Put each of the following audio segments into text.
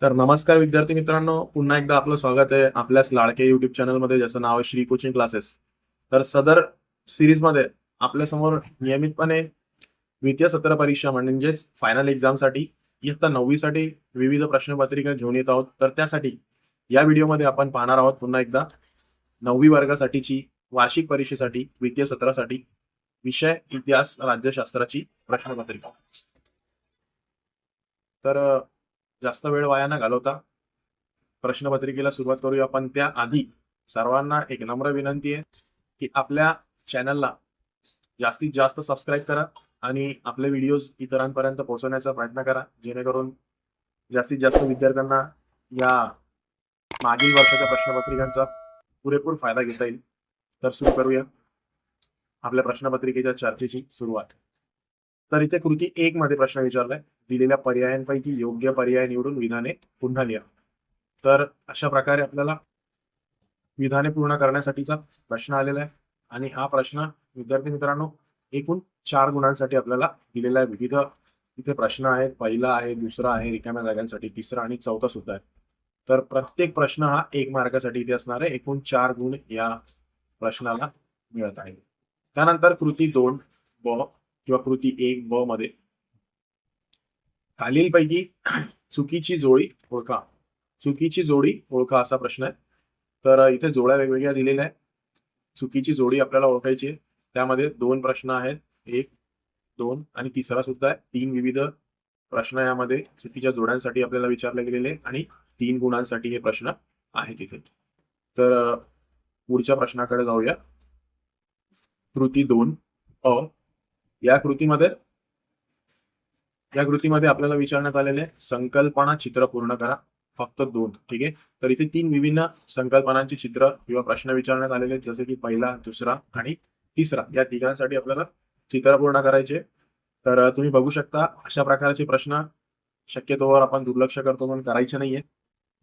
तर नमस्कार विद्यार्थी मित्रांनो, पुन्हा एकदा आपलं स्वागत आहे आपल्याच लाडके युट्यूब चॅनलमध्ये, ज्याचं नाव आहे श्री कोचिंग क्लासेस. तर सदर सिरीजमध्ये आपल्यासमोर नियमितपणे द्वितीय सत्र परीक्षा म्हणजेच फायनल एक्झामसाठी इयत्ता 9वी साठी विविध प्रश्नपत्रिका घेऊन येत आहोत. तर त्यासाठी या व्हिडिओमध्ये आपण पाहणार आहोत पुन्हा एकदा 9वी वर्गासाठीची वार्षिक परीक्षेसाठी द्वितीय सत्रासाठी विषय इतिहास राज्यशास्त्राची प्रश्नपत्रिका. तर जास्त वेळ वाया न घालवता प्रश्नपत्रिकेला सुरुवात करूया. पण त्याआधी सर्वांना एक नम्र विनंती आहे की आपल्या चॅनलला जास्तीत जास्त सबस्क्राईब करा आणि आपले व्हिडिओज इतरांपर्यंत पोहोचवण्याचा प्रयत्न करा, जेणेकरून जास्तीत जास्त विद्यार्थ्यांना या मागील वर्षाच्या प्रश्नपत्रिकांचा पुरेपूर फायदा घेता येईल. तर सुरू करूया आपल्या प्रश्नपत्रिकेच्या चर्चेची सुरुवात. तर इथे कृती 1 मध्ये प्रश्न विचारलाय, दिलेल्या पर्यायांपैकी योग्य पर्याय निवडून विधाने पुन्हा लिहा. तर अशा प्रकारे आपल्याला विधाने पूर्ण करण्यासाठीचा प्रश्न आलेला आहे आणि हा प्रश्न विद्यार्थी मित्रांनो एकूण 4 गुणांसाठी आपल्याला दिलेला आहे. विविध इथे प्रश्न आहेत. पहिला आहे, दुसरा आहे रिकाम्या जागांसाठी, तिसरा आणि चौथा सुद्धा आहे. तर प्रत्येक प्रश्न हा 1 मार्कासाठी इथे असणार आहे. एकूण 4 गुण या प्रश्नाला मिळत आहे. त्यानंतर कृती 2 ब किंवा कृती 1 ब मध्ये खालीलपैकी चुकीची जोडी ओळखा. चुकीची जोडी ओळखा असा प्रश्न आहे. तर इथे जोड्या वेगवेगळ्या दिलेल्या आहेत. चुकीची जोडी आपल्याला ओळखायची आहे. त्यामध्ये 2 प्रश्न आहेत. 1, 2 आणि तिसरा सुद्धा आहे. 3 विविध प्रश्न यामध्ये चुकीच्या जोड्यांसाठी आपल्याला विचारले गेलेले आणि 3 गुणांसाठी हे प्रश्न आहेत इथे. तर पुढच्या प्रश्नाकडे जाऊया. कृती 2 अ या कृतीमध्ये आपल्याला विचारण्यात आलेले संकल्पना चित्र पूर्ण करा. फक्त 2. ठीक आहे. तर इथे 3 विभिन्न संकल्पनांची चित्र किंवा प्रश्न विचारण्यात आलेले आहेत, जसे की पहिला, दुसरा आणि तिसरा. या तिघांसाठी आपल्याला चित्र पूर्ण करायचे. तर तुम्ही बघू शकता अशा प्रकारचे प्रश्न शक्यतोवर आपण दुर्लक्ष करतो म्हणून करायचे नाहीये.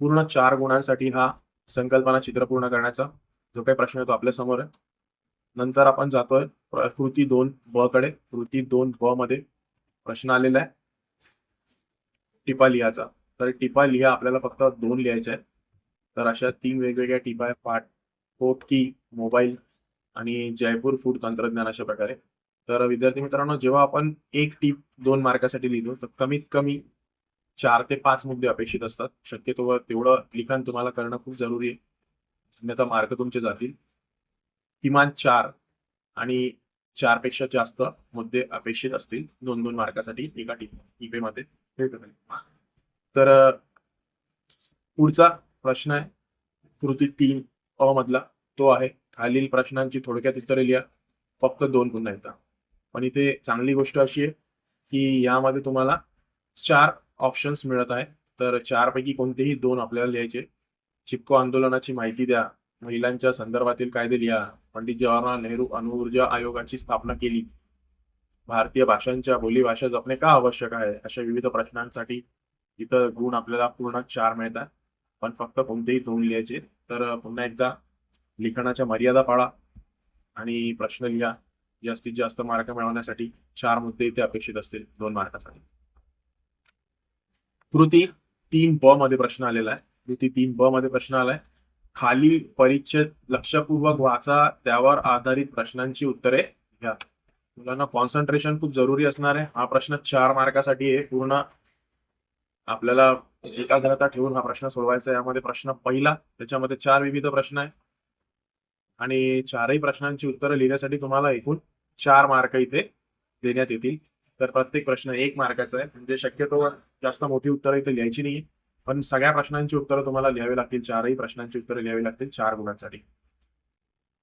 पूर्ण 4 गुणांसाठी हा संकल्पना चित्र पूर्ण करण्याचा जो काही प्रश्न येतो आपल्या समोर आहे. नंतर आपण जातोय कृती 2 ब कडे. कृती 2 ब मध्ये प्रश्न आलेला आहे टिपा लिहायचा. तर टिपा लिहा आपल्याला फक्त 2 लिहायच्या आहेत. तर अशा 3 वेगवेगळ्या टिपा आहेत. पोटकी, मोबाईल आणि जयपूर फूड तंत्रज्ञान अशा प्रकारे. तर विद्यार्थी मित्रांनो, जेव्हा आपण एक टीप 2 मार्कासाठी लिहितो तर कमीत कमी 4 ते 5 मुद्दे अपेक्षित असतात. शक्यतो तेवढं लिखाण तुम्हाला करणं खूप जरुरी आहे, अन्यथा मार्क तुमचे जातील. किमान 4 आणि 4 पेक्षा जास्त मुद्दे अपेक्षित असतील 2-2 मार्कासाठी एका टिपेमध्ये. तर पुढचा प्रश्न आहे कृती 3 अ मधला. तो आहे खालील प्रश्नांची थोडक्यात उत्तरे लिहा. फक्त 2 पुन्हा येतात. पण इथे चांगली गोष्ट अशी आहे की यामध्ये तुम्हाला 4 ऑप्शन्स मिळत आहे. तर 4 पैकी कोणतेही 2 आपल्याला लिहायचे. चिपको आंदोलनाची माहिती द्या, महिलांच्या संदर्भातील कायदे लिहा, पंडित जवाहरलाल नेहरू अणुऊर्जा आयोगाची स्थापना केली, भारतीय भाषांच्या बोलीभाषा जपणे का आवश्यक आहे, अशा विविध प्रश्नांसाठी इथं गुण आपल्याला पूर्ण 4 मिळतात. पण फक्त कोणतेही 2 लिहायचे. तर पुन्हा एकदा लिखाणाच्या मर्यादा पाळा आणि प्रश्न लिहा. जास्तीत जास्त मार्क मिळवण्यासाठी 4 मुद्दे इथे अपेक्षित असतील 2 मार्कासाठी. कृती 3 ब मध्ये प्रश्न आलेला आहे. कृती 3 ब मध्ये प्रश्न आलाय खाली परिच्छेद लक्षपूर्वक वाचा, त्यावर आधारित प्रश्नांची उत्तरे घ्या. मुलांना कॉन्सन्ट्रेशन खूप जरुरी असणार आहे. हा प्रश्न 4 मार्कासाठी आहे. पूर्ण आपल्याला एकाग्रता ठेवून हा प्रश्न सोडवायचा आहे. यामध्ये प्रश्न पहिला, त्याच्यामध्ये 4 विविध प्रश्न आहे आणि 4ही प्रश्नांची उत्तरं लिहिण्यासाठी तुम्हाला एकूण 4 मार्क इथे देण्यात येतील. तर प्रत्येक प्रश्न 1 मार्काचा आहे, म्हणजे शक्यतो जास्त मोठी उत्तरं इथे लिहायची नाही. पण सगळ्या प्रश्नांची उत्तरं तुम्हाला लिहावी लागतील. 4ही प्रश्नांची उत्तरं लिहावी लागतील 4 गुणांसाठी.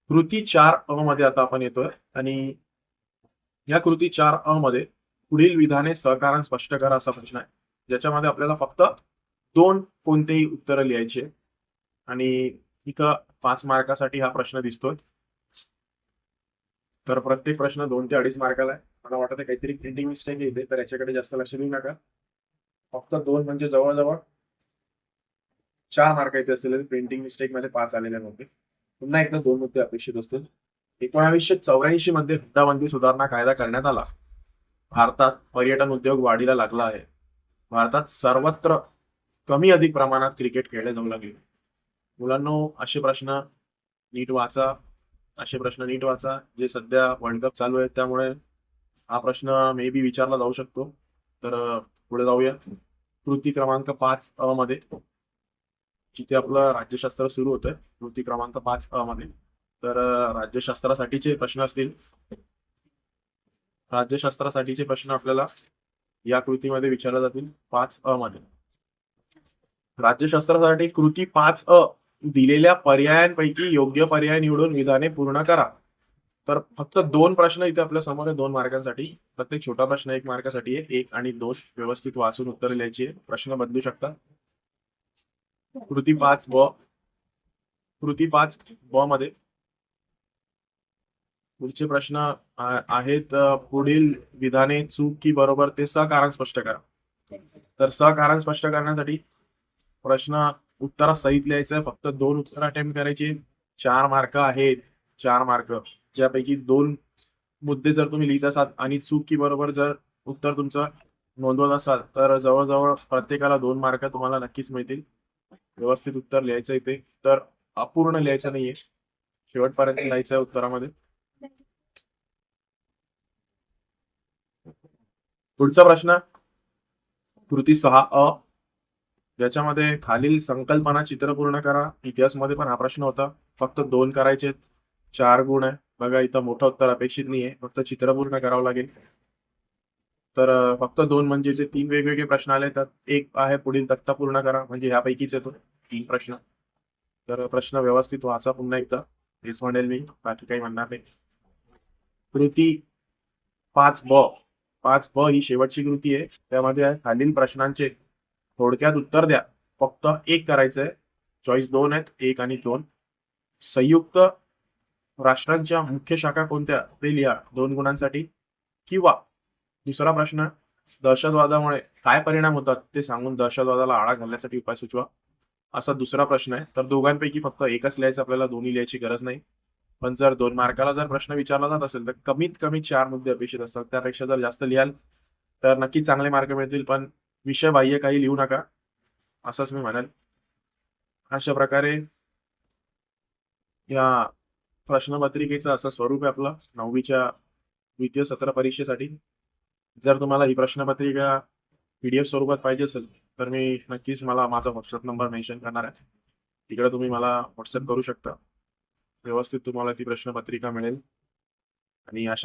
कृती 4 अ मध्ये आता आपण येतोय आणि या कृती 4 अ मध्ये पुढील विधाने सहकारण स्पष्ट करा असा प्रश्न आहे, ज्याच्यामध्ये आपल्याला फक्त 2 कोणतेही उत्तरं लिहायची आहे आणि इथं 5 मार्कासाठी हा प्रश्न दिसतोय. तर प्रत्येक प्रश्न 2 ते 2.5 मार्काला आहे. मला वाटतं काहीतरी प्रिंटिंग मिस्टेक येते, तर याच्याकडे जास्त लक्ष देऊ नका. फक्त 2 म्हणजे जवळजवळ 4 मार्क येते असतील. प्रिंटिंग मिस्टेक मध्ये 5 आलेले नव्हते. पुन्हा एकदा 2 मुद्दे अपेक्षित असतील. 1984 मध्ये हुंडाबंदी सुधारणा कायदा करण्यात आला. भारतात पर्यटन उद्योग वाढीला लागला आहे. भारतात सर्वत्र कमी अधिक प्रमाणात क्रिकेट खेळले जाऊ लागले. मुलांनो, असे प्रश्न नीट वाचा जे सध्या वर्ल्ड कप चालू आहे त्यामुळे हा प्रश्न मे बी विचारला जाऊ शकतो. तर पुढे जाऊया. कृती क्रमांक 5 मध्ये जिथे आपलं राज्यशास्त्र सुरू होतंय, कृती क्रमांक 5 मध्ये. तर राज्यशास्त्रासाठीचे प्रश्न असतील. राज्यशास्त्रासाठीचे प्रश्न आपल्याला या कृतीमध्ये विचारले जातील 5 मध्ये. राज्यशास्त्रासाठी कृती 5 दिलेल्या पर्यायांपैकी योग्य पर्याय निवडून विधाने पूर्ण करा. तर फक्त 2 प्रश्न इथे आपल्या समोर आहे 2 मार्कांसाठी. प्रत्येक छोटा प्रश्न 1 मार्कासाठी आहे. 1 आणि 2 व्यवस्थित वाचून उत्तर लिहायची आहे. प्रश्न बदलू शकतात. कृती 5 मध्ये पुढचे प्रश्न आहेत. पुढील विधाने चूक की बरोबर ते सकारण स्पष्ट करा. तर सकारण स्पष्ट करण्यासाठी प्रश्न उत्तरात सहित लिहायचं. फक्त 2 उत्तर अटेम्प्ट करायची. 4 मार्क आहेत. 4 मार्क, ज्यापैकी 2 मुद्दे जर तुम्ही लिहित असाल आणि चूक की बरोबर जर उत्तर तुमचं नोंदवत असाल तर जवळजवळ प्रत्येकाला 2 मार्क तुम्हाला नक्कीच मिळतील. व्यवस्थित उत्तर लिहायचं इथे. तर अपूर्ण लिहायचं नाहीये, शेवटपर्यंत लिहायचं आहे उत्तरामध्ये. पुढचा प्रश्न कृती 6 ज्याच्यामध्ये खालील संकल्पना चित्र पूर्ण करा. इतिहासमध्ये पण हा प्रश्न होता. फक्त 2 करायचे, 4 गुण आहे. बघा इथं मोठं उत्तर अपेक्षित नाहीये, फक्त चित्र पूर्ण करावं लागेल. तर फक्त 2 म्हणजे जे 3 वेगवेगळे प्रश्न आले त्यात एक आहे पुढील तक्ता पूर्ण करा, म्हणजे ह्यापैकीच येतो 3 प्रश्न. तर प्रश्न व्यवस्थित वाचा पुन्हा एकदा, हेच म्हणेल मी, बाकी काही म्हणणार नाही. कृती 5 ब ही शेवटची कृती आहे. त्यामध्ये आहे खालील प्रश्नांचे थोडक्यात उत्तर द्या. फक्त 1 करायचंय. चॉईस 2 आहेत, 1 आणि 2. संयुक्त राष्ट्रांच्या मुख्य शाखा कोणत्या ते लिहा 2 गुणांसाठी. किंवा दुसरा प्रश्न, दहशतवादामुळे काय परिणाम होतात ते सांगून दहशतवादाला आळा घालण्यासाठी उपाय सुचवा. असा दुसरा प्रश्न आहे. तर दोघांपैकी फक्त एकच लिहायचं आपल्याला, दोन्ही लिहायची गरज नाही. पण जर 2 मार्काला जर प्रश्न विचारला जात असेल तर कमीत कमी 4 मुद्दे अपेक्षित असतात. त्यापेक्षा जर जास्त लिहाल तर नक्की चांगले मार्क मिळतील. पण विषयबाह्य काही लिहू नका, असंच मी म्हणेल. अशा प्रकारे या प्रश्नपत्रिकेचं असं स्वरूप आहे आपलं 9वीच्या द्वितीय सत्र परीक्षेसाठी. जर तुम्हाला ही प्रश्नपत्रिका PDF स्वरूपात पाहिजे असेल तर मी नक्कीच मला माझा WhatsApp नंबर मेन्शन करणार आहे. तिकडे तुम्ही मला WhatsApp करू शकता. व्यवस्थित तुम्हाला ती प्रश्नपत्रिका मिळेल. आणि अशा